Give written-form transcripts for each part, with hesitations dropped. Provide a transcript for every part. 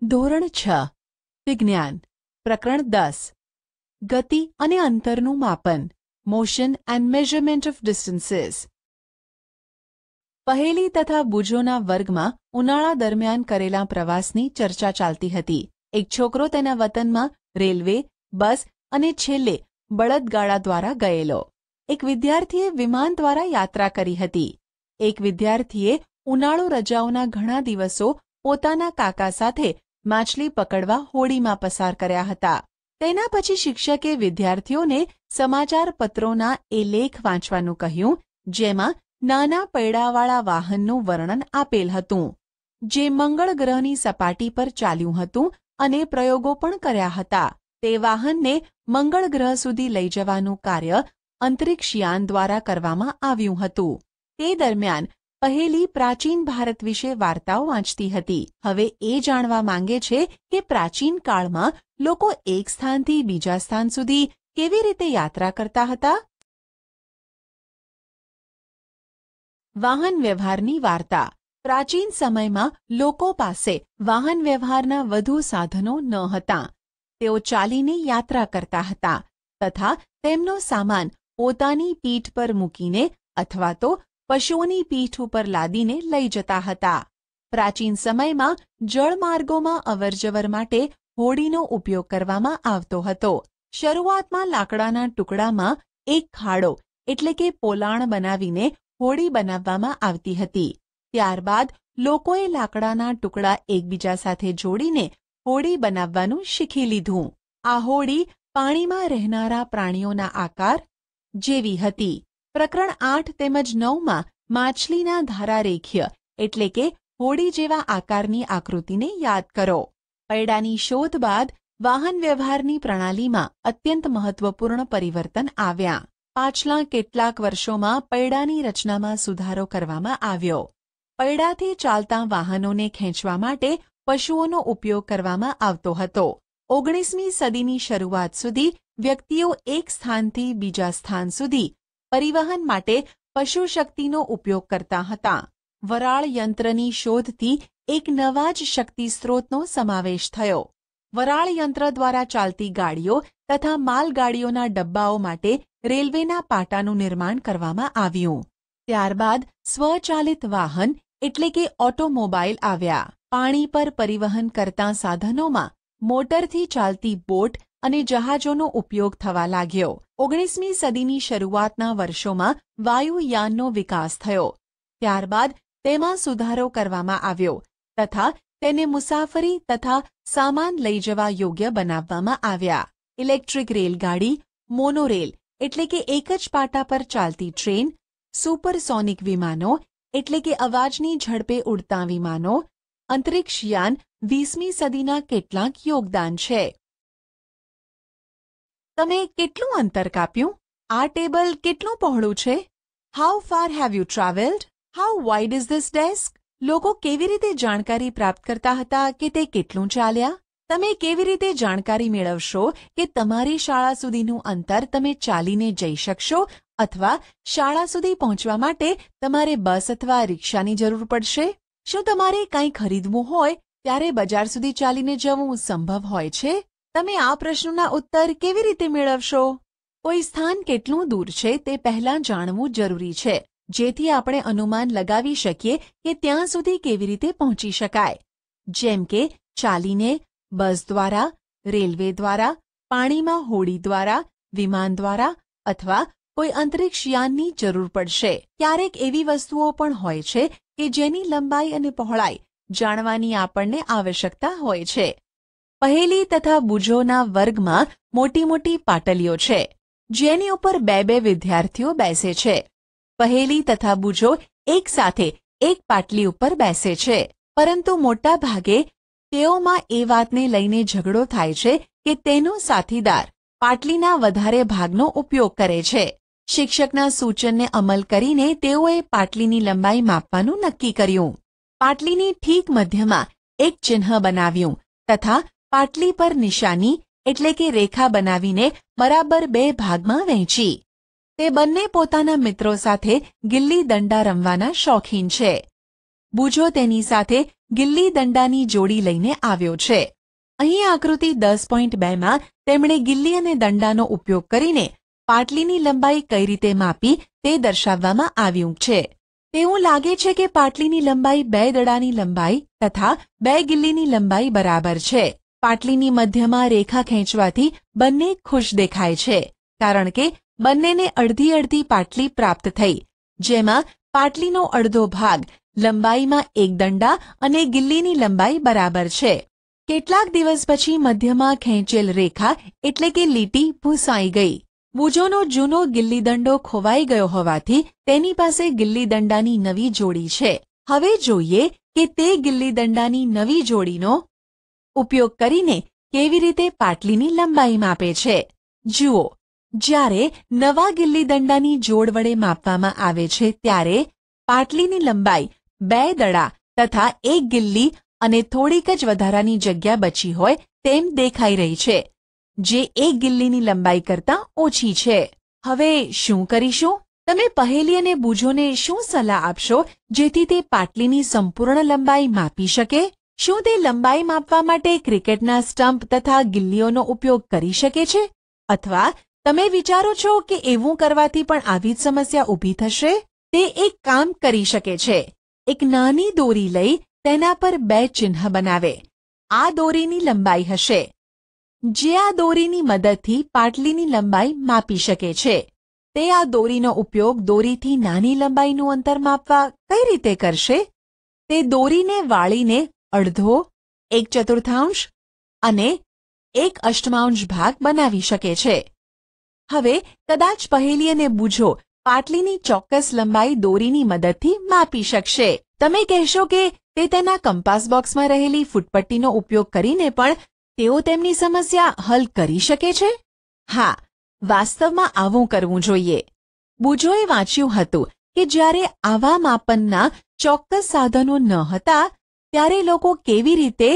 ધોરણ 6 વિજ્ઞાન પ્રકરણ 10 ગતિ અને અંતરનું માપન motion and measurement of distances પહેલી તથા બુજોના વર્ગમાં ઉનાળા દરમિયાન કરેલા પ્રવાસની ચર્ચા ચાલતી હતી. એક છોકરો તેના વતનમાં રેલવે, બસ અને છેલ્લે બળદગાડા દ્વારા ગયેલો. એક વિદ્યાર્થીએ વિમાન દ્વારા યાત્રા કરી હતી. એક વિદ્યાર્થીએ ઉનાળુ રજાઓના ઘણા દિવસો પોતાના કાકા સાથે માછલી પકડવા હોડીમાં પસાર કર્યા હતા. તેના પછી શિક્ષકે વિદ્યાર્થીઓને સમાચાર પત્રોના એ લેખ વાંચવાનું કહ્યું જેમાં નાના પૈડાવાળા વાહનનું વર્ણન આપેલ હતું, જે મંગળ ગ્રહની સપાટી પર ચાલ્યું હતું અને પ્રયોગો પણ કર્યા હતા. તે વાહનને મંગળ ગ્રહ સુધી લઈ જવાનું કાર્ય અંતરિક્ષયાન દ્વારા કરવામાં આવ્યું હતું. તે દરમિયાન પહેલી પ્રાચીન ભારત વિશે વાર્તાઓ વાંચતી હતી. હવે એ જાણવા માંગે છે કે પ્રાચીન કાળમાં લોકો એક સ્થાનથી બીજા સ્થાન સુધી કેવી રીતે યાત્રા કરતા હતા. વાહન વ્યવહારની વાર્તા. પ્રાચીન સમયમાં લોકો પાસે વાહન વ્યવહારના વધુ સાધનો ન હતા. તેઓ ચાલીને યાત્રા કરતા હતા તથા તેમનો સામાન પોતાની પીઠ પર મૂકીને અથવા તો પશુઓની પીઠ ઉપર લાદીને લઈ જતા હતા. પ્રાચીન સમયમાં જળમાર્ગોમાં અવરજવર માટે હોડીનો ઉપયોગ કરવામાં આવતો હતો. શરૂઆતમાં લાકડાના ટુકડામાં એક ખાડો એટલે કે પોલાણ બનાવીને હોડી બનાવવામાં આવતી હતી. ત્યારબાદ લોકોએ લાકડાના ટુકડા એકબીજા સાથે જોડીને હોડી બનાવવાનું શીખી લીધું. આ હોડી પાણીમાં રહેનારા પ્રાણીઓના આકાર જેવી હતી. પ્રકરણ 8 તેમજ 9માં માછલીના ધારારેખ્ય એટલે કે હોડી જેવા આકારની આકૃતિને યાદ કરો. પૈડાની શોધ બાદ વાહન વ્યવહારની પ્રણાલીમાં અત્યંત મહત્વપૂર્ણ પરિવર્તન આવ્યા. પાછલા કેટલાક વર્ષોમાં પૈડાની રચનામાં સુધારો કરવામાં આવ્યો. પૈડાથી ચાલતા વાહનોને ખેંચવા માટે પશુઓનો ઉપયોગ કરવામાં આવતો હતો. 19મી સદીની શરૂઆત સુધી વ્યક્તિઓ એક સ્થાનથી બીજા સ્થાન સુધી પરિવહન માટે પશુશક્તિનો ઉપયોગ કરતા હતા. વરાળ યંત્રની શોધથી એક નવા જ શક્તિ સ્ત્રોતનો સમાવેશ થયો. વરાળ યંત્ર દ્વારા ચાલતી ગાડીઓ તથા માલગાડીઓના ડબ્બાઓ માટે રેલવેના પાટાનું નિર્માણ કરવામાં આવ્યું. ત્યારબાદ સ્વચાલિત વાહન એટલે કે ઓટોમોબાઈલ આવ્યા. પાણી પર પરિવહન કરતા સાધનોમાં મોટરથી ચાલતી બોટ અને જહાજોનો ઉપયોગ થવા લાગ્યો. 19મી સદીની શરૂઆતના વર્ષોમાં વાયુયાનનો વિકાસ થયો. ત્યારબાદ તેમાં સુધારો કરવામાં આવ્યો તથા તેને મુસાફરી તથા સામાન લઈ જવા યોગ્ય બનાવવામાં આવ્યા. ઇલેક્ટ્રિક રેલગાડી, મોનોરેલ એટલે કે એક જ પાટા પર ચાલતી ટ્રેન, સુપરસોનિક વિમાનો એટલે કે અવાજની ઝડપે ઉડતા વિમાનો, અંતરિક્ષયાન 20મી સદીના કેટલાક યોગદાન છે. તમે કેટલું અંતર કાપ્યું? આ ટેબલ કેટલું પહોળું છે? How far have you travelled? How wide is this desk? લોકો કેવી રીતે જાણકારી પ્રાપ્ત કરતા હતા કે તે કેટલું ચાલ્યા? તમે કેવી રીતે જાણકારી મેળવશો કે તમારી શાળા સુધીનું અંતર તમે ચાલીને જઈ શકશો અથવા શાળા સુધી પહોંચવા માટે તમારે બસ અથવા રિક્ષાની જરૂર પડશે? શું તમારે કંઈ ખરીદવું હોય ત્યારે બજાર સુધી ચાલીને જવું સંભવ હોય છે? તમે આ પ્રશ્નોના ઉત્તર કેવી રીતે મેળવશો? કોઈ સ્થાન કેટલું દૂર છે તે પહેલાં જાણવું જરૂરી છે, જેથી આપણે અનુમાન લગાવી શકીએ કે ત્યાં સુધી કેવી રીતે પહોંચી શકાય. જેમ કે ચાલીને, બસ દ્વારા, રેલવે દ્વારા, પાણીમાં હોડી દ્વારા, વિમાન દ્વારા અથવા કોઈ અંતરિક્ષયાનની જરૂર પડશે. ક્યારેક એવી વસ્તુઓ પણ હોય છે કે જેની લંબાઈ અને પહોળાઈ જાણવાની આપણને આવશ્યકતા હોય છે. પહેલી તથા બુજોના વર્ગમાં મોટી મોટી પાટલીઓ છે, જેની ઉપર બે વિદ્યાર્થીઓ બેસે છે. પહેલી તથા બુજો એક સાથે એક પાટલી ઉપર બેસે છે, પરંતુ મોટા ભાગે તેઓમાં એ વાતને લઈને ઝઘડો થાય છે કે તેનો સાથીદાર પાટલીના વધારે ભાગનો ઉપયોગ કરે છે. શિક્ષકના સૂચનને અમલ કરીને તેઓએ પાટલીની લંબાઈ માપવાનું નક્કી કર્યું. પાટલીની ઠીક મધ્યમાં એક ચિહ્ન બનાવ્યું તથા પાટલી પર નિશાની એટલે કે રેખા બનાવીને બરાબર 2 ભાગમાં વહેંચી. તે બંને પોતાના મિત્રો સાથે ગિલ્લી દંડા રમવાના શોખીન છે. બુજો તેની સાથે ગિલ્લી દંડાની જોડી લઈને આવ્યો છે. અહીં આકૃતિ 10.2માં તેમણે ગિલ્લી અને દંડાનો ઉપયોગ કરીને પાટલીની લંબાઈ કઈ રીતે માપી તે દર્શાવવામાં આવ્યું છે. તેવું લાગે છે કે પાટલીની લંબાઈ 2 દડાની લંબાઈ તથા 2 ગિલ્લીની લંબાઈ બરાબર છે. પાટલીની મધ્યમાં રેખા ખેંચવાથી બંને ખુશ દેખાય છે, કારણ કે બંનેને અડધી અડધી પાટલી પ્રાપ્ત થઈ, જેમાં પાટલીનો અડધો ભાગ લંબાઈમાં 1 દંડા અને ગિલ્લીની લંબાઈ બરાબર છે. કેટલાક દિવસ પછી મધ્યમાં ખેંચેલ રેખા એટલે કે લીટી ભૂંસાઈ ગઈ. બુજોનો જૂનો ગિલ્લી દંડો ખોવાઈ ગયો હોવાથી તેની પાસે ગિલ્લી દંડાની નવી જોડી છે. હવે જોઈએ કે તે ગિલ્લી દંડાની નવી જોડીનો ઉપયોગ કરીને કેવી રીતે પાટલીની લંબાઈ માપે છે. જુઓ, જ્યારે નવા ગિલ્લી દંડાની જોડ વડે માપવામાં આવે છે ત્યારે પાટલીની લંબાઈ 2 દડા તથા 1 ગિલ્લી અને થોડીક જ વધારાની જગ્યા બચી હોય તેમ દેખાઈ રહી છે, જે 1 ગિલ્લીની લંબાઈ કરતાં ઓછી છે. હવે શું કરીશું? તમે પહેલી અને બુજોને શું સલાહ આપશો જેથી તે પાટલીની સંપૂર્ણ લંબાઈ માપી શકે? શું તે લંબાઈ માપવા માટે ક્રિકેટના સ્ટમ્પ તથા ગિલ્લીઓનો ઉપયોગ કરી શકે છે? અથવા તમે વિચારો છો કે એવું કરવાથી પણ આવી જ સમસ્યા ઊભી થશે? તે એક કામ કરી શકે છે. એક નાની દોરી લઈ તેના પર 2 ચિહ્ન બનાવે. આ દોરીની લંબાઈ હશે, જે આ દોરીની મદદથી પાટલીની લંબાઈ માપી શકે છે. તે આ દોરીનો ઉપયોગ દોરીથી નાની લંબાઈનું અંતર માપવા કઈ રીતે કરશે? તે દોરીને વાળીને અડધો, 1/4 અને 1/8 ભાગ બનાવી શકે છે. હવે કદાચ પહેલી અને બુજો પાટલીની ચોક્કસ લંબાઈ દોરીની મદદથી માપી શકશે. તમે કહેશો કે તે તેના કંપાસ બોક્સમાં રહેલી ફૂટપટ્ટીનો ઉપયોગ કરીને પણ તેઓ તેમની સમસ્યા હલ કરી શકે છે? હા, વાસ્તવમાં આવું કરવું જોઈએ. બુજોએ વાંચ્યું હતું કે જ્યારે આવા માપનના ચોક્કસ સાધનો ન હતા ત્યારે લોકો કેવી રીતે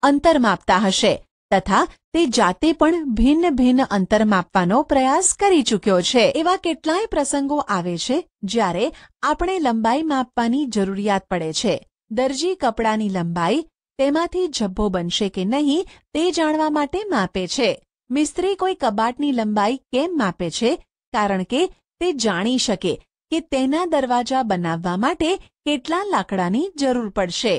અંતર માપતા હશે તથા તે જાતે પણ ભિન્ન ભિન્ન અંતર માપવાનો પ્રયાસ કરી ચૂક્યો છે. એવા કેટલાય પ્રસંગો આવે છે જ્યારે આપણે લંબાઈ માપવાની જરૂરિયાત પડે છે. દરજી કપડાની લંબાઈ, તેમાંથી ઝભ્ભો બનશે કે નહીં તે જાણવા માટે માપે છે. મિસ્ત્રી કોઈ કબાટની લંબાઈ કેમ માપે છે? કારણ કે તે જાણી શકે કે તેના દરવાજા બનાવવા માટે કેટલા લાકડાની જરૂર પડશે.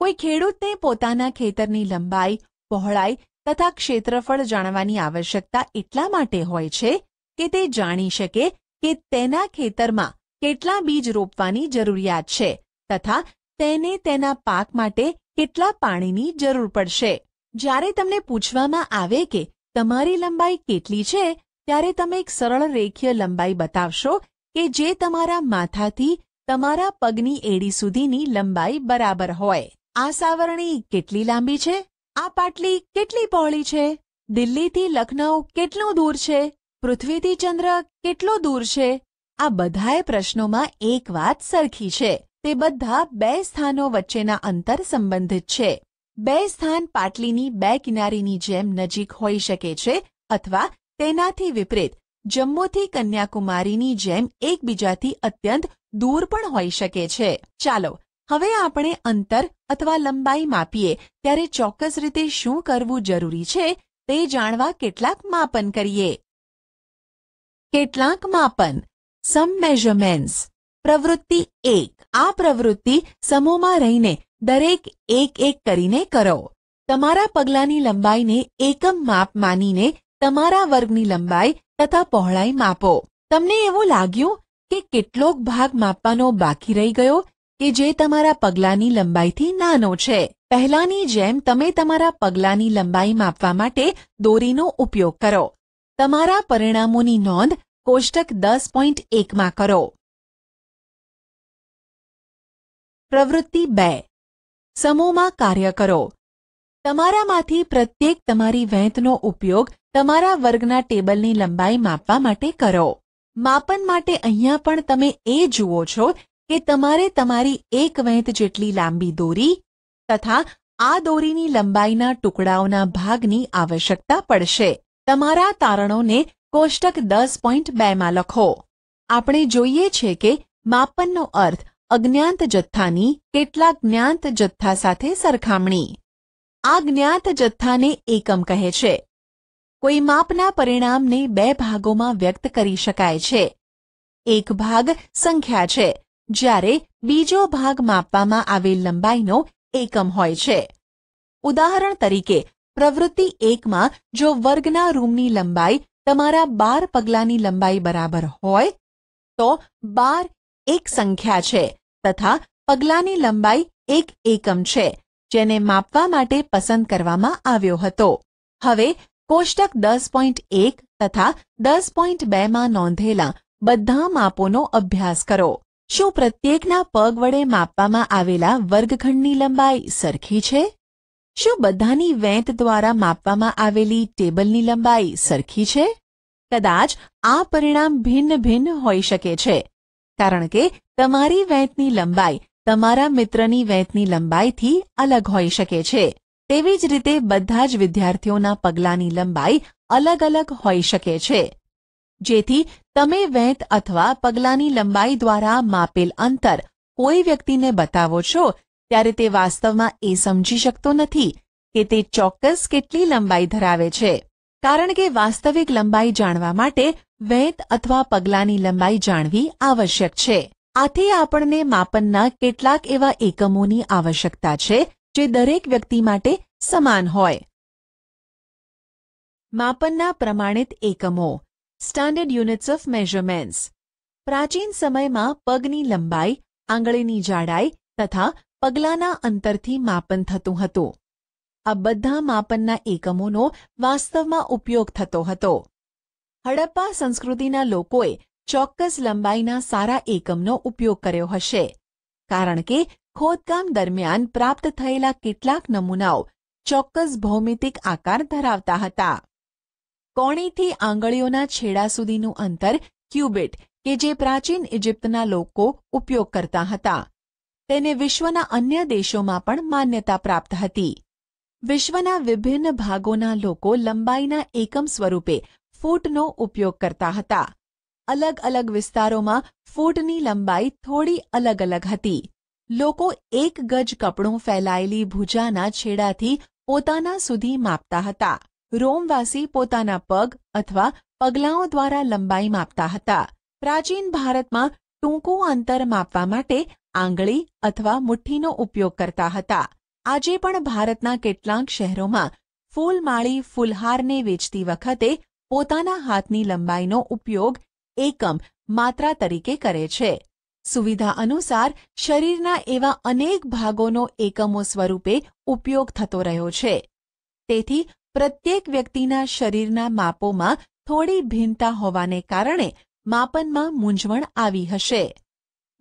કોઈ ખેડૂતને પોતાના ખેતરની લંબાઈ, પહોળાઈ તથા ક્ષેત્રફળ જાણવાની આવશ્યકતા એટલા માટે હોય છે કે તે જાણી શકે કે તેના ખેતરમાં કેટલા બીજ રોપવાની જરૂરિયાત છે તથા તેને તેના પાક માટે કેટલા પાણીની જરૂર પડશે. જ્યારે તમને પૂછવામાં આવે કે તમારી લંબાઈ કેટલી છે ત્યારે તમે એક સરળ રેખીય લંબાઈ બતાવશો કે જે તમારા માથાથી તમારા પગની એડી સુધીની લંબાઈ બરાબર હોય. આ સાવરણી કેટલી લાંબી છે? આ પાટલી કેટલી પહોળી છે? દિલ્હીથી લખનઉ કેટલું દૂર છે? પૃથ્વીથી ચંદ્ર કેટલો દૂર છે? આ બધાય પ્રશ્નોમાં એક વાત સરખી છે. તે બધા 2 સ્થાનો વચ્ચેના અંતર સંબંધિત છે. 2 સ્થાન પાટલીની 2 કિનારીની જેમ નજીક હોઈ શકે છે અથવા તેનાથી વિપરીત જમ્મુથી કન્યાકુમારીની જેમ એકબીજાથી અત્યંત દૂર પણ હોઈ શકે છે. ચાલો હવે આપણે અંતર અથવા લંબાઈ માપીએ ત્યારે ચોક્કસ રીતે શું કરવું જરૂરી છે તે જાણવા કેટલાક માપન કરીએ. કેટલાક માપન. સમ મેઝરમેન્ટ્સ. પ્રવૃત્તિ 1. આ પ્રવૃત્તિ સમૂહમાં રહીને દરેક એક કરીને કરો. તમારા પગલાંની લંબાઈને એકમ માપ માનીને તમારા વર્ગની લંબાઈ તથા પહોળાઈ માપો. તમને એવું લાગ્યું કે કેટલોક ભાગ માપવાનો બાકી રહી ગયો કે જે તમારા પગલાંની લંબાઈથી નાનો છે? પહેલાની જેમ તમે તમારા પગલાંની લંબાઈ માપવા માટે દોરીનો ઉપયોગ કરો. તમારા પરિણામોની નોંધ કોષ્ટક 10.1માં કરો. પ્રવૃત્તિ 2. સમૂહમાં કાર્ય કરો. તમારામાંથી પ્રત્યેક તમારી વેંતનો ઉપયોગ તમારા વર્ગના ટેબલની લંબાઈ માપવા માટે કરો. માપન માટે અહીંયા પણ તમે એ જુઓ છો કે તમારે તમારી એક વેંત જેટલી લાંબી દોરી તથા આ દોરીની લંબાઈના ટુકડાઓના ભાગની આવશ્યકતા પડશે. તમારા તારણોને કોષ્ટક 10.2માં લખો. આપણે જોઈએ છે કે માપનનો અર્થ અજ્ઞાત જથ્થાની કેટલાક જ્ઞાત જથ્થા સાથે સરખામણી. આ જ્ઞાત જથ્થાને એકમ કહે છે. કોઈ માપના પરિણામને બે ભાગોમાં વ્યક્ત કરી શકાય છે. એક ભાગ સંખ્યા છે, જ્યારે બીજો ભાગ માપવામાં આવેલ લંબાઈનો એકમ હોય છે. ઉદાહરણ તરીકે, પ્રવૃત્તિ 1માં જો વર્ગના રૂમની લંબાઈ તમારા 12 પગલાંની લંબાઈ બરાબર હોય તો 12 એક સંખ્યા છે તથા પગલાંની લંબાઈ એક એકમ છે, જેને માપવા માટે પસંદ કરવામાં આવ્યો હતો. હવે કોષ્ટક 10.1 તથા 10.2માં નોંધેલા બધા માપોનો અભ્યાસ કરો. શું પ્રત્યેકના પગ વડે માપવામાં આવેલા વર્ગખંડની લંબાઈ સરખી છે? શું બધાની વેંત દ્વારા માપવામાં આવેલી ટેબલની લંબાઈ સરખી છે? કદાચ આ પરિણામ ભિન્ન ભિન્ન હોઈ શકે છે, કારણ કે તમારી વેંતની લંબાઈ તમારા મિત્રની વેંતની લંબાઈથી અલગ હોઈ શકે છે. તેવી જ રીતે બધા જ વિદ્યાર્થીઓના પગલાંની લંબાઈ અલગ અલગ હોઈ શકે છે. જેથી તમે વેંત અથવા પગલાંની લંબાઈ દ્વારા માપેલ અંતર કોઈ વ્યક્તિને બતાવો છો ત્યારે તે વાસ્તવમાં એ સમજી શકતો નથી કે તે ચોક્કસ કેટલી લંબાઈ ધરાવે છે, કારણ કે વાસ્તવિક લંબાઈ જાણવા માટે વેંત અથવા પગલાંની લંબાઈ જાણવી આવશ્યક છે. આથી આપણને માપનના કેટલાક એવા એકમોની આવશ્યકતા છે જે દરેક વ્યક્તિ માટે સમાન હોય. માપનના પ્રમાણિત એકમો સ્ટાન્ડર્ડ યુનિટ્સ ઓફ મેઝરમેન્ટ્સ. પ્રાચીન સમયમાં પગની લંબાઈ, આંગળીની જાડાઈ તથા પગલાંના અંતરથી માપન થતું હતું. આ બધા માપનના એકમોનો વાસ્તવમાં ઉપયોગ થતો હતો. હડપ્પા સંસ્કૃતિના લોકોએ ચોક્કસ લંબાઈના સારા એકમનો ઉપયોગ કર્યો હશે, કારણ કે ખોદકામ દરમિયાન પ્રાપ્ત થયેલા કેટલાક નમૂનાઓ ચોક્કસ ભૌમિતિક આકાર ધરાવતા હતા. કોણીથી આંગળીઓના છેડા સુધીનું અંતર ક્યુબિટ કે જે પ્રાચીન ઇજિપ્તના લોકો ઉપયોગ કરતા હતા, તેને વિશ્વના અન્ય દેશોમાં પણ માન્યતા પ્રાપ્ત હતી. વિશ્વના વિભિન્ન ભાગોના લોકો લંબાઈના એકમ સ્વરૂપે ફૂટનો ઉપયોગ કરતા હતા. અલગ અલગ વિસ્તારોમાં ફૂટની લંબાઈ થોડી અલગ અલગ હતી. લોકો 1 ગજ કપડું ફેલાયેલી ભુજાના છેડાથી પોતાના સુધી માપતા હતા. રોમવાસી પોતાના પગ અથવા પગલાંઓ દ્વારા લંબાઈ માપતા હતા. પ્રાચીન ભારતમાં ટૂંકું અંતર માપવા માટે આંગળી અથવા મુઠ્ઠીનો ઉપયોગ કરતા હતા. આજે પણ ભારતના કેટલાક શહેરોમાં ફૂલમાળી ફૂલહારને વેચતી વખતે પોતાના હાથની લંબાઈનો ઉપયોગ એકમ માત્રા તરીકે કરે છે. સુવિધા અનુસાર શરીરના એવા અનેક ભાગોનો એકમો સ્વરૂપે ઉપયોગ થતો રહ્યો છે. તેથી પ્રત્યેક વ્યક્તિના શરીરના માપોમાં થોડી ભિન્નતા હોવાને કારણે માપનમાં મૂંઝવણ આવી હશે.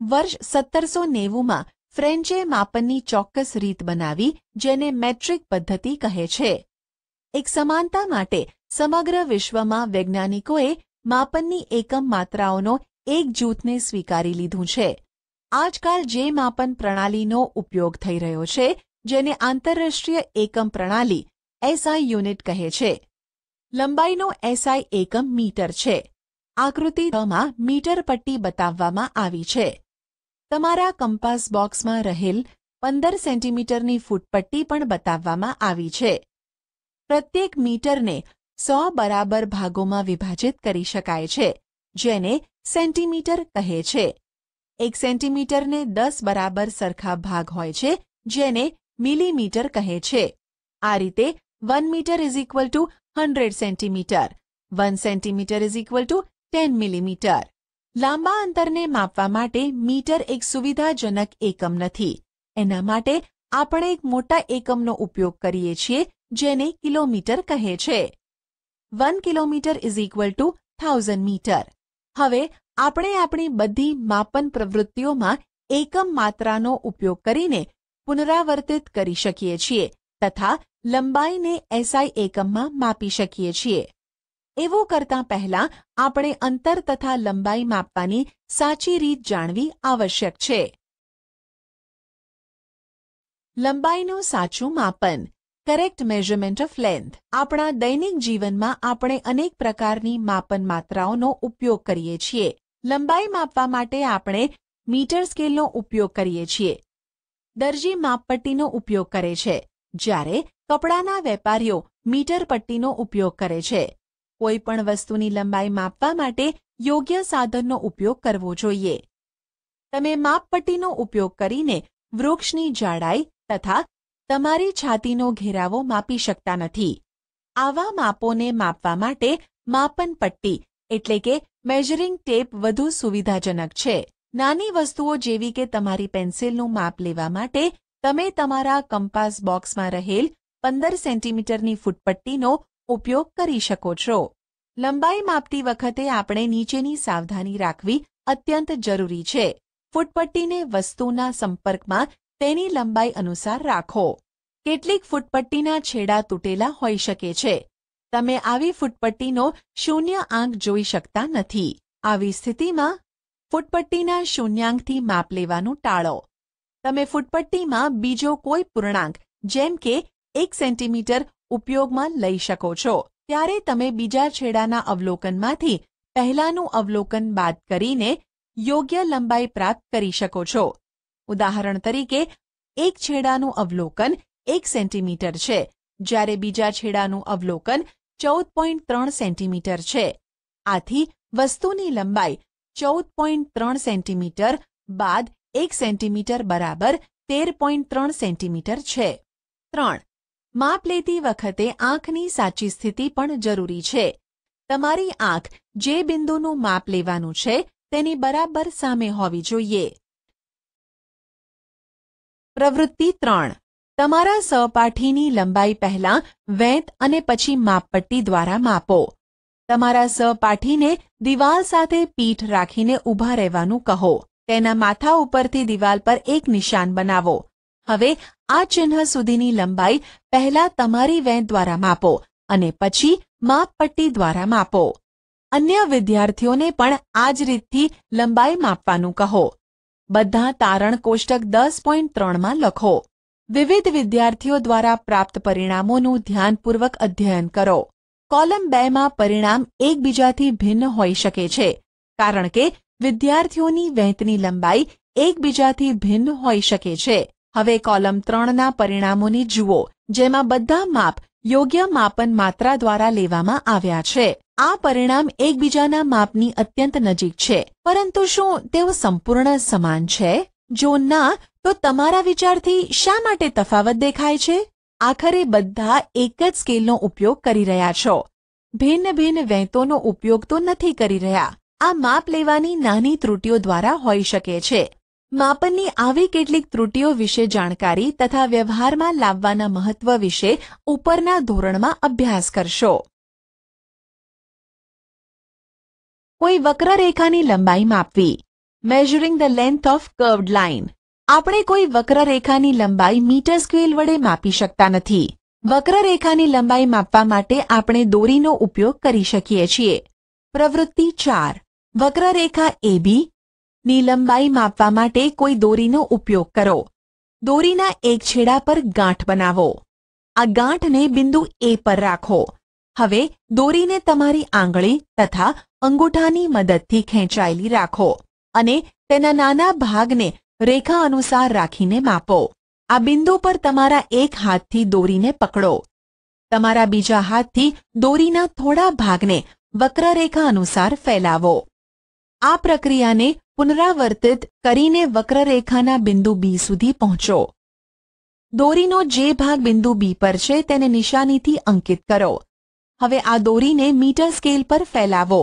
વર્ષ 1790માં ફ્રેન્ચે માપનની ચોક્કસ રીત બનાવી, જેને મેટ્રિક પદ્ધતિ કહે છે. એક સમાનતા માટે સમગ્ર વિશ્વમાં વૈજ્ઞાનિકોએ માપનની એકમ માત્રાઓનો એક જૂથને સ્વીકારી લીધું છે. આજકાલ જે માપન પ્રણાલીનો ઉપયોગ થઈ રહ્યો છે, જેને આંતરરાષ્ટ્રીય એકમ પ્રણાલી એસઆઈ યુનિટ કહે છે. લંબાઈનો એસઆઈ એકમ મીટર છે. આકૃતિ 6માં મીટર પટ્ટી બતાવવામાં આવી છે. તમારા કંપાસ બોક્સમાં રહેલ 15 સેન્ટીમીટરની ફૂટપટ્ટી પણ બતાવવામાં આવી છે. પ્રત્યેક મીટરને 100 બરાબર ભાગોમાં વિભાજિત કરી શકાય છે, જેને સેન્ટીમીટર કહે છે. 1 સેન્ટીમીટરને 10 બરાબર સરખા ભાગ હોય છે, જેને મિલીમીટર કહે છે. આ રીતે 1 metre is equal to 100 centimetre, 1 centimetre is equal to 10 millimetre. લાંબા અંતરને માપવા માટે મીટર એક સુવિધાજનક એકમ નથી. એના માટે આપણે એક મોટા એકમનો ઉપયોગ કરીએ છીએ, જેને કિલોમીટર કહે છે. 1 kilometre is equal to 1000 metre. હવે આપણે આપણી બધી માપન પ્રવૃત્તિઓમાં એકમ માત્રાનો ઉપયોગ કરીને પુનરાવર્તિત કરી શકીએ છીએ તથા લંબાઈને એસઆઈ એકમમાં માપી શકીએ છીએ. એવું કરતાં પહેલાં આપણે અંતર તથા લંબાઈ માપવાની સાચી રીત જાણવી આવશ્યક છે. લંબાઈનું સાચું માપન, કરેક્ટ મેઝરમેન્ટ ઓફ લેન્થ. આપણા દૈનિક જીવનમાં આપણે અનેક પ્રકારની માપન માત્રાઓનો ઉપયોગ કરીએ છીએ. લંબાઈ માપવા માટે આપણે મીટર સ્કેલનો ઉપયોગ કરીએ છીએ. દરજી માપપટ્ટીનો ઉપયોગ કરે છે, જ્યારે કપડાના વેપારીઓ મીટર પટ્ટીનો ઉપયોગ કરે છે. કોઈપણ વસ્તુની લંબાઈ માપવા માટે યોગ્ય સાધનનો ઉપયોગ કરવો જોઈએ. તમે માપપટ્ટીનો ઉપયોગ કરીને વૃક્ષની જાડાઈ તથા તમારી છાતીનો ઘેરાવો માપી શકતા નથી. આવા માપોને માપવા માટે માપન પટ્ટી એટલે કે મેઝરિંગ ટેપ વધુ સુવિધાજનક છે. નાની વસ્તુઓ જેવી કે તમારી પેન્સિલનું માપ લેવા માટે તમે તમારા કંપાસ બોક્સમાં રહેલ 15 સેન્ટીમીટરની ફૂટપટ્ટીનો ઉપયોગ કરી શકો છો. લંબાઈ માપતી વખતે આપણે નીચેની સાવધાની રાખવી અત્યંત જરૂરી છે. ફૂટપટ્ટીને વસ્તુના સંપર્કમાં તેની લંબાઈ અનુસાર રાખો. કેટલીક ફૂટપટ્ટીના છેડા તૂટેલા હોઈ શકે છે. તમે આવી ફૂટપટ્ટીનો શૂન્ય આંક જોઈ શકતા નથી. આવી સ્થિતિમાં ફૂટપટ્ટીના શૂન્યાંકથી માપ લેવાનું ટાળો. તમે ફૂટપટ્ટીમાં બીજો કોઈ પૂર્ણાંક જેમ કે 1 સેન્ટીમીટર ઉપયોગમાં લઈ શકો છો. ત્યારે તમે બીજા છેડાના અવલોકનમાંથી પહેલાનું અવલોકન બાદ કરીને યોગ્ય લંબાઈ પ્રાપ્ત કરી શકો છો. ઉદાહરણ તરીકે એક છેડાનું અવલોકન 1 સેન્ટીમીટર છે, જ્યારે બીજા છેડાનું અવલોકન 14.3 સેન્ટીમીટર છે. આથી વસ્તુની લંબાઈ 14.3 સેન્ટીમીટર બાદ 1 સેન્ટીમીટર બરાબર 13.3 સેન્ટીમીટર છે. 3. માપ લેતી વખતે આંખની સાચી સ્થિતિ પણ જરૂરી છે. તમારી આંખ જે બિંદુનું માપ લેવાનું છે તેની બરાબર સામે હોવી જોઈએ. પ્રવૃત્તિ 3. તમારા સહપાઠીની લંબાઈ પહેલા વેંત અને પછી માપપટ્ટી દ્વારા માપો. તમારા સહપાઠીને દિવાલ સાથે પીઠ રાખીને ઊભા રહેવાનું કહો. તેના માથા ઉપરથી દિવાલ પર એક નિશાન બનાવો. હવે આ ચિહ્ન સુધીની લંબાઈ પહેલા તમારી વેંત દ્વારા માપો અને પછી માપપટ્ટી દ્વારા માપો. અન્ય વિદ્યાર્થીઓને પણ આ જ રીતથી લંબાઈ માપવાનું કહો. બધા તારણ કોષ્ટક 10.3માં લખો. વિવિધ વિદ્યાર્થીઓ દ્વારા પ્રાપ્ત પરિણામોનું ધ્યાનપૂર્વક અધ્યયન કરો. કોલમ 2માં પરિણામ એકબીજાથી ભિન્ન હોઈ શકે છે, કારણ કે વિદ્યાર્થીઓની વેંતની લંબાઈ એકબીજાથી ભિન્ન હોઈ શકે છે. હવે કોલમ 3ના પરિણામોને જુઓ, જેમાં બધા માપ યોગ્ય માપન માત્રા દ્વારા લેવામાં આવ્યા છે. આ પરિણામ એકબીજાના માપની અત્યંત નજીક છે, પરંતુ શું તેઓ સંપૂર્ણ સમાન છે? જો ના, તો તમારા વિચારથી શા માટે તફાવત દેખાય છે? આખરે બધા એક જ સ્કેલનો ઉપયોગ કરી રહ્યા છો. ભિન્ન ભિન્ન વેંતોનો ઉપયોગ તો નથી કરી રહ્યા. આ માપ લેવાની નાની ત્રુટીઓ દ્વારા હોઈ શકે છે. માપનની આવી કેટલીક ત્રુટીઓ વિશે જાણકારી તથા વ્યવહારમાં લાવવાના મહત્વ વિશે ઉપરના ધોરણમાં અભ્યાસ કરશો. કોઈ વક્રરેખાની લંબાઈ માપવી. Measuring the length of curved line. આપણે કોઈ વક્રરેખાની લંબાઈ મીટર સ્કેલ વડે માપી શકતા નથી. વક્રરેખાની લંબાઈ માપવા માટે આપણે દોરીનો ઉપયોગ કરી શકીએ છીએ. પ્રવૃત્તિ 4. વક્રરેખા AB ની લંબાઈ માપવા માટે કોઈ દોરીનો ઉપયોગ કરો. દોરીના એક છેડા પર ગાંઠ બનાવો. આ ગાંઠને બિંદુ A પર રાખો. હવે દોરીને તમારી આંગળી તથા અંગૂઠાની મદદથી ખેંચાયેલી રાખો અને તેના નાના ભાગને રેખા અનુસાર રાખીને માપો. આ બિંદુ પર તમારા એક હાથથી દોરીને પકડો. તમારા બીજા હાથથી દોરીના થોડા ભાગને વક્રરેખા અનુસાર ફેલાવો. આ પ્રક્રિયાને પુનરાવર્તિત કરીને વક્રરેખાના બિંદુ B સુધી પહોંચો. દોરીનો જે ભાગ બિંદુ B પર છે તેને નિશાનીથી અંકિત કરો. હવે આ દોરીને મીટર સ્કેલ પર ફેલાવો.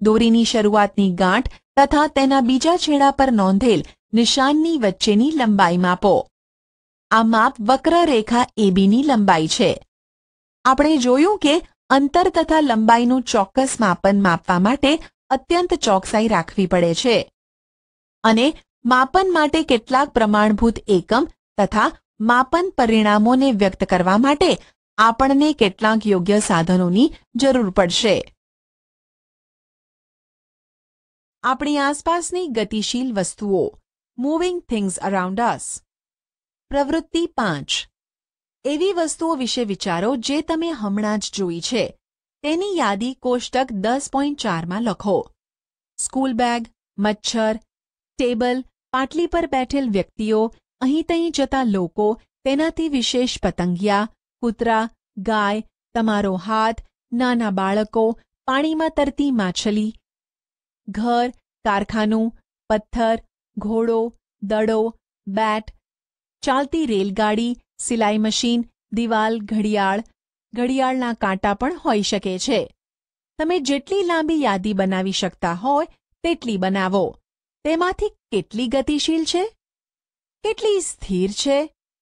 દોરીની શરૂઆતની ગાંઠ તથા તેના બીજા છેડા પર નોંધેલ નિશાનની વચ્ચેની લંબાઈ માપો. આ માપ વક્રરેખા ABની લંબાઈ છે. આપણે જોયું કે અંતર તથા લંબાઈનું ચોક્કસ માપન માપવા માટે અત્યંત ચોકસાઈ રાખવી પડે છે અને માપન માટે કેટલાક પ્રમાણભૂત એકમ તથા માપન પરિણામોને વ્યક્ત કરવા માટે આપણને કેટલાક યોગ્ય સાધનોની જરૂર પડશે. આપણી આસપાસની ગતિશીલ વસ્તુઓ. મૂવિંગ થિંગ્સ અરાઉન્ડ અસ. પ્રવૃત્તિ 5. એવી વસ્તુઓ વિશે વિચારો જે તમે હમણાં જ જોઈ છે. તેની યાદી કોષ્ટક 10.4માં લખો. સ્કૂલ બેગ, મચ્છર, ટેબલ, પાટલી પર બેઠેલ વ્યક્તિઓ, અહીં તહીં જતા લોકો, તેનાથી વિશેષ પતંગિયા, કૂતરા, ગાય, તમારો હાથ, નાના બાળકો, પાણીમાં તરતી માછલી, ઘર, કારખાનું, પથ્થર, ઘોડો, દડો, બેટ, ચાલતી રેલગાડી, સિલાઈ મશીન, દિવાલ, ઘડિયાળ, ઘડિયાળના કાંટા પણ હોઈ શકે છે. તમે જેટલી લાંબી યાદી બનાવી શકતા હોય તેટલી બનાવો. તેમાંથી કેટલી ગતિશીલ છે? કેટલી સ્થિર છે?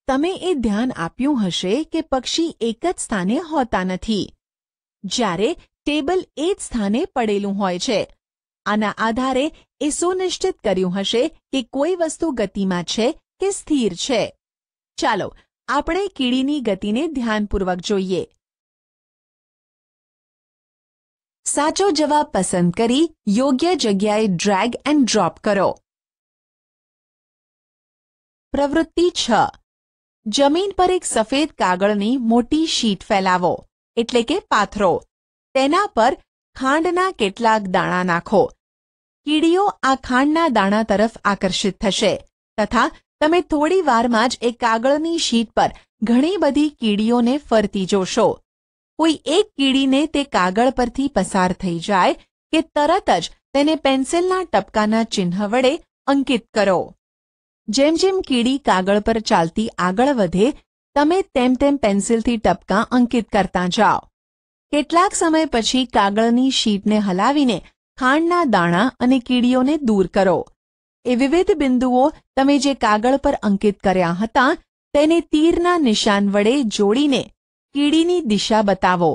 તમે એ ધ્યાન આપ્યું હશે કે પક્ષી એક જ સ્થાને હોતા નથી, જ્યારે ટેબલ એ જ સ્થાને પડેલું હોય છે. આના આધારે એ સુનિશ્ચિત કર્યું હશે કે કોઈ વસ્તુ ગતિમાં છે કે સ્થિર છે. ચાલો આપણે કીડીની ગતિને ધ્યાનપૂર્વક જોઈએ. સાચો જવાબ પસંદ કરી યોગ્ય જગ્યાએ ડ્રેગ એન્ડ ડ્રોપ કરો. પ્રવૃત્તિ 6. જમીન પર એક સફેદ કાગળની મોટી શીટ ફેલાવો, એટલે કે પાથરો. તેના પર ખાંડના કેટલાક દાણા નાખો. કીડીઓ આ ખાંડના દાણા તરફ આકર્ષિત થશે તથા તમે થોડી વારમાં જ એ કાગળની શીટ પર ઘણી બધી કીડીઓને ફરતી જોશો. કોઈ એક કીડીને તે કાગળ પરથી પસાર થઈ જાય કે તરત જ તેને પેન્સિલના ટપકાના ચિહ્ન વડે અંકિત કરો. જેમ જેમ કીડી કાગળ પર ચાલતી આગળ વધે, તમે તેમ તેમ પેન્સિલથી ટપકા અંકિત કરતા જાઓ. કેટલાક સમય પછી કાગળની શીટને હલાવીને ખાંડના દાણા અને કીડીઓને દૂર કરો. એ વિવિધ બિંદુઓ તમે જે કાગળ પર અંકિત કર્યા હતા તેને તીરના નિશાન વડે જોડીને કીડીની દિશા બતાવો.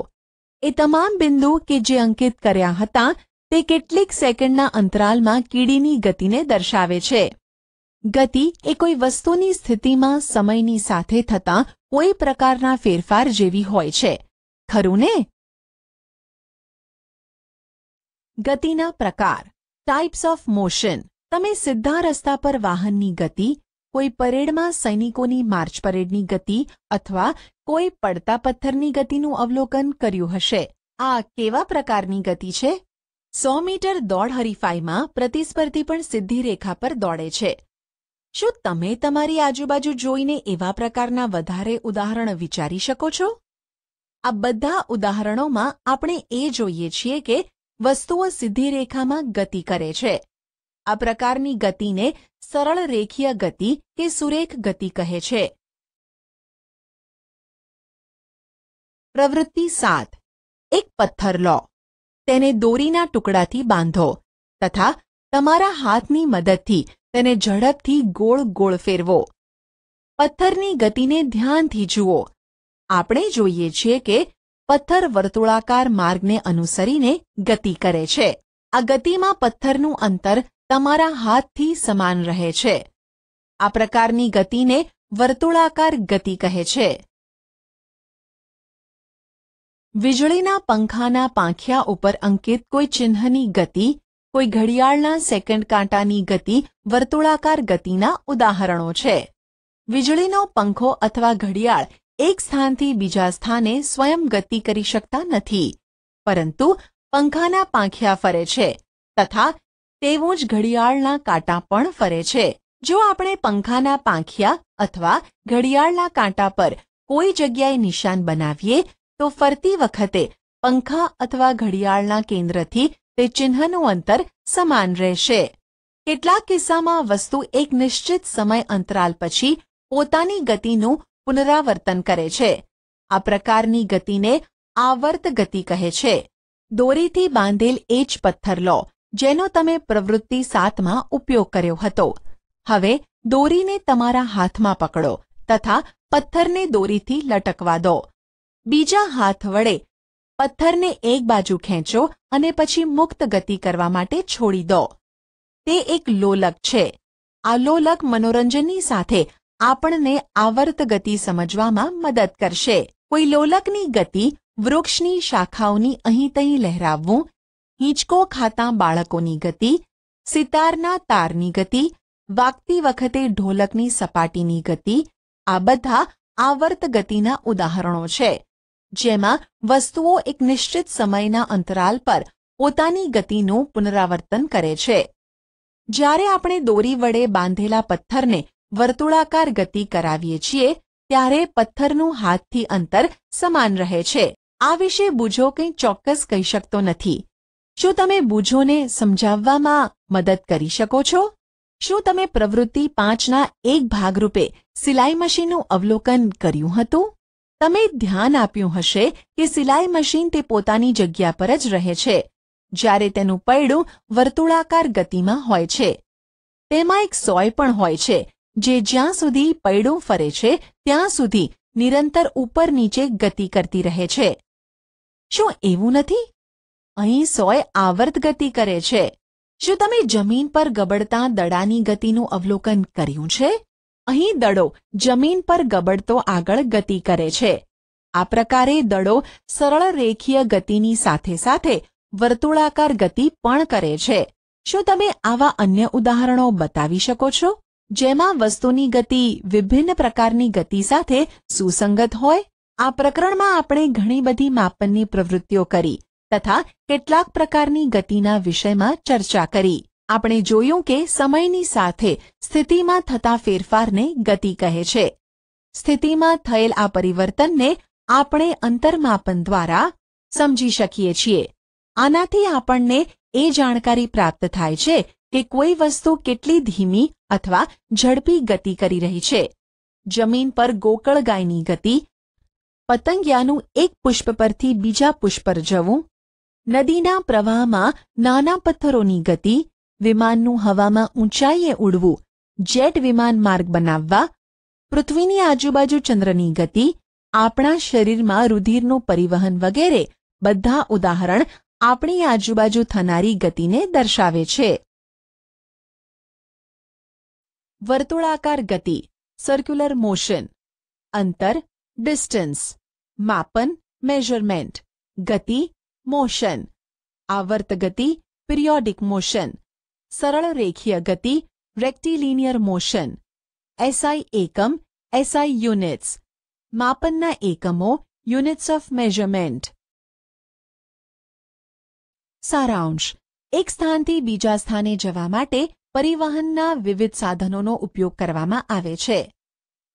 એ તમામ બિંદુ કે જે અંકિત કર્યા હતા તે કેટલીક સેકન્ડના અંતરાલમાં કીડીની ગતિને દર્શાવે છે. ગતિ એ કોઈ વસ્તુની સ્થિતિમાં સમયની સાથે થતા કોઈ પ્રકારના ફેરફાર જેવી હોય છે, ખરું ને? ગતિના પ્રકાર. Types of motion. તમે સીધા રસ્તા પર વાહનની ગતિ, કોઈ પરેડમાં સૈનિકોની માર્ચ પરેડની ગતિ અથવા કોઈ પડતા પથ્થરની ગતિનું અવલોકન કર્યું હશે. આ કેવા પ્રકારની ગતિ છે? 100 મીટર દોડ હરીફાઈમાં પ્રતિસ્પર્ધી પણ સીધી રેખા પર દોડે છે. શું તમે તમારી આજુબાજુ જોઈને એવા પ્રકારના વધારે ઉદાહરણ વિચારી શકો છો? આ બધા ઉદાહરણોમાં આપણે એ જોઈએ છીએ કે વસ્તુઓ સીધી રેખામાં ગતિ કરે છે. આ પ્રકારની ગતિને સરળ રેખીય ગતિ કે સુરેખ ગતિ કહે છે. પ્રવૃત્તિ 7. એક પથ્થર લો. તેને દોરીના ટુકડાથી બાંધો તથા તમારા હાથની મદદથી તેને ઝડપથી ગોળ ગોળ ફેરવો. પથ્થરની ગતિને ધ્યાનથી જુઓ. આપણે જોઈએ છીએ કે પથ્થર વર્તુળાકાર માર્ગને અનુસરીને ગતિ કરે છે. આ ગતિમાં પથ્થરનું અંતર તમારા હાથથી સમાન રહે છે. આ પ્રકારની ગતિને વર્તુળાકાર ગતિ કહે છે. વીજળીના પંખાના પાંખિયા ઉપર અંકિત કોઈ ચિહ્નની ગતિ, કોઈ ઘડિયાળના સેકન્ડ કાંટાની ગતિ વર્તુળાકાર ગતિના ઉદાહરણો છે. વીજળીનો પંખો અથવા ઘડિયાળ એક સ્થાનથી બીજા સ્થાને સ્વયં ગતિ કરી શકતા નથી, પરંતુ પંખાના પાંખિયા ફરે છે તથા તેવું જ ઘડિયાળના કાંટા પણ ફરે છે. જો આપણે પંખાના પાંખિયા અથવા ઘડિયાળના કાંટા પર કોઈ જગ્યાએ નિશાન બનાવીએ તો ફરતી વખતે પંખા અથવા ઘડિયાળના કેન્દ્રથી તે ચિહ્નનું અંતર સમાન રહેશે. કેટલાક કિસ્સામાં વસ્તુ એક નિશ્ચિત સમય અંતરાલ પછી પોતાની ગતિનું પુનરાવર્તન કરે છે. આ પ્રકારની ગતિને આવર્ત ગતિ કહે છે. દોરીથી બાંધેલ એ જ પથ્થર લો જેનો તમે પ્રવૃત્તિ 7માં ઉપયોગ કર્યો હતો. હવે દોરીને તમારા હાથમાં પકડો તથા પથ્થરને દોરીથી લટકવા દો. બીજા હાથ વડે પથ્થરને એક બાજુ ખેંચો અને પછી મુક્ત ગતિ કરવા માટે છોડી દો. તે એક લોલક છે. આ લોલક મનોરંજનની સાથે આપણને આવર્ત ગતિ સમજવામાં મદદ કરશે. કોઈ લોલકની ગતિ વૃક્ષની શાખાઓની અહીં તહીં લહેરાવવું, હિંચકો ખાતા બાળકોની ગતિ, સિતારના તારની ગતિ, વાગતી વખતે ઢોલકની સપાટીની ગતિ, આ બધા આવર્ત ગતિના ઉદાહરણો છે, જેમાં વસ્તુઓ એક નિશ્ચિત સમયના અંતરાલ પર પોતાની ગતિનું પુનરાવર્તન કરે છે. જ્યારે આપણે દોરી વડે બાંધેલા પથ્થરને વર્તુળાકાર ગતિ કરાવીએ છીએ ત્યારે પથ્થરનું હાથથી અંતર સમાન રહે છે. આ વિશે બુજો કંઈ ચોક્કસ કહી શકતો નથી. શું તમે બુજોને સમજાવવામાં મદદ કરી શકો છો? શું તમે પ્રવૃત્તિ 5ના એક ભાગરૂપે સિલાઈ મશીનનું અવલોકન કર્યું હતું? તમે ધ્યાન આપ્યું હશે કે સિલાઈ મશીન તે પોતાની જગ્યા પર જ રહે છે જ્યારે તેનું પૈડું વર્તુળાકાર ગતિમાં હોય છે. તેમાં એક સોય પણ હોય છે જે જ્યાં સુધી પૈડું ફરે છે ત્યાં સુધી નિરંતર ઉપર નીચે ગતિ કરતી રહે છે. શું એવું નથી? અહીં સોય આવર્ત ગતિ કરે છે. શું તમે જમીન પર ગબડતા દડાની ગતિનું અવલોકન કર્યું છે? અહીં દડો જમીન પર ગબડતો આગળ ગતિ કરે છે. આ પ્રકારે દડો સરળ રેખીય ગતિની સાથે સાથે વર્તુળાકાર ગતિ પણ કરે છે. શું તમે આવા અન્ય ઉદાહરણો બતાવી શકો છો જેમાં વસ્તુની ગતિ વિભિન્ન પ્રકારની ગતિ સાથે સુસંગત હોય? આ પ્રકરણમાં આપણે ઘણી બધી માપનની પ્રવૃત્તિઓ કરી તથા કેટલાક પ્રકારની ગતિના વિષયમાં ચર્ચા કરી. આપણે જોયું કે સમયની સાથે સ્થિતિમાં થતા ફેરફારને ગતિ કહે છે. સ્થિતિમાં થયેલ આ પરિવર્તનને આપણે અંતરમાપન દ્વારા સમજી શકીએ છીએ. આનાથી આપણને એ જાણકારી પ્રાપ્ત થાય છે કે કોઈ વસ્તુ કેટલી ધીમી અથવા ઝડપી ગતિ કરી રહી છે. જમીન પર ગોકળગાયની ગતિ, પતંગિયાનું એક પુષ્પ પરથી બીજા પુષ્પ પર જવું, નદીના પ્રવાહમાં નાના પથ્થરોની ગતિ, વિમાનનું હવામાં ઊંચાઈએ ઉડવું, જેટ વિમાન માર્ગ બનાવવા, પૃથ્વીની આજુબાજુ ચંદ્રની ગતિ, આપણા શરીરમાં રુધિરનું પરિવહન વગેરે બધા ઉદાહરણ આપણી આજુબાજુ થનારી ગતિને દર્શાવે છે. વર્તુળાકાર ગતિ સર્ક્યુલર મોશન. અંતર ડિસ્ટન્સ. માપન મેઝરમેન્ટ. ગતિ મોશન. આવર્ત ગતિ પિરિયોડિક મોશન. સરળ રેખીય ગતિ રેક્ટિલિનિયર મોશન. એસઆઈ એકમ એસઆઈ યુનિટ્સ. માપનના એકમો યુનિટ્સ ઓફ મેઝરમેન્ટ. સારાંશ. એક સ્થાનથી બીજા સ્થાને જવા માટે પરિવહનના વિવિધ સાધનોનો ઉપયોગ કરવામાં આવે છે.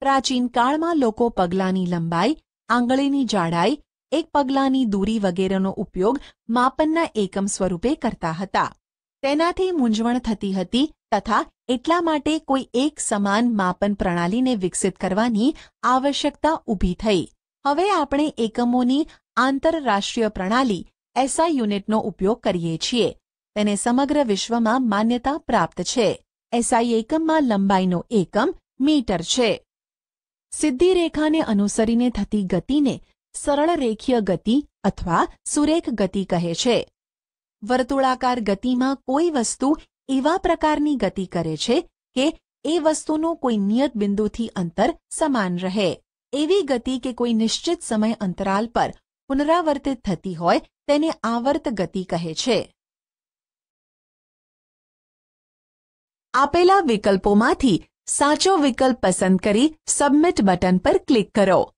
પ્રાચીન કાળમાં લોકો પગલાંની લંબાઈ, આંગળીની જાડાઈ, એક પગલાંની દૂરી વગેરેનો ઉપયોગ માપનના એકમ સ્વરૂપે કરતા હતા. તેનાથી મૂંઝવણ થતી હતી તથા એટલા માટે કોઈ એક સમાન માપન પ્રણાલીને વિકસિત કરવાની આવશ્યકતા ઊભી થઈ. હવે આપણે એકમોની આંતરરાષ્ટ્રીય પ્રણાલી એસઆઈ યુનિટનો ઉપયોગ કરીએ છીએ. તેને સમગ્ર વિશ્વમાં માન્યતા પ્રાપ્ત છે. એસઆઈ એકમમાં લંબાઈનો એકમ મીટર છે. સીધી રેખાને અનુસરીને થતી ગતિને સરળ રેખીય ગતિ અથવા સુરેખ ગતિ કહે છે. વર્તુળાકાર ગતિમાં કોઈ વસ્તુ એવા પ્રકારની ગતિ કરે છે કે એ વસ્તુનું કોઈ નિયત બિંદુથી અંતર સમાન રહે. એવી ગતિ કે કોઈ નિશ્ચિત સમય અંતરાલ પર પુનરાવર્તિત થતી હોય તેને આવર્ત ગતિ કહે છે. આપેલા વિકલ્પોમાંથી સાચો વિકલ્પ પસંદ કરી સબમિટ બટન પર ક્લિક કરો.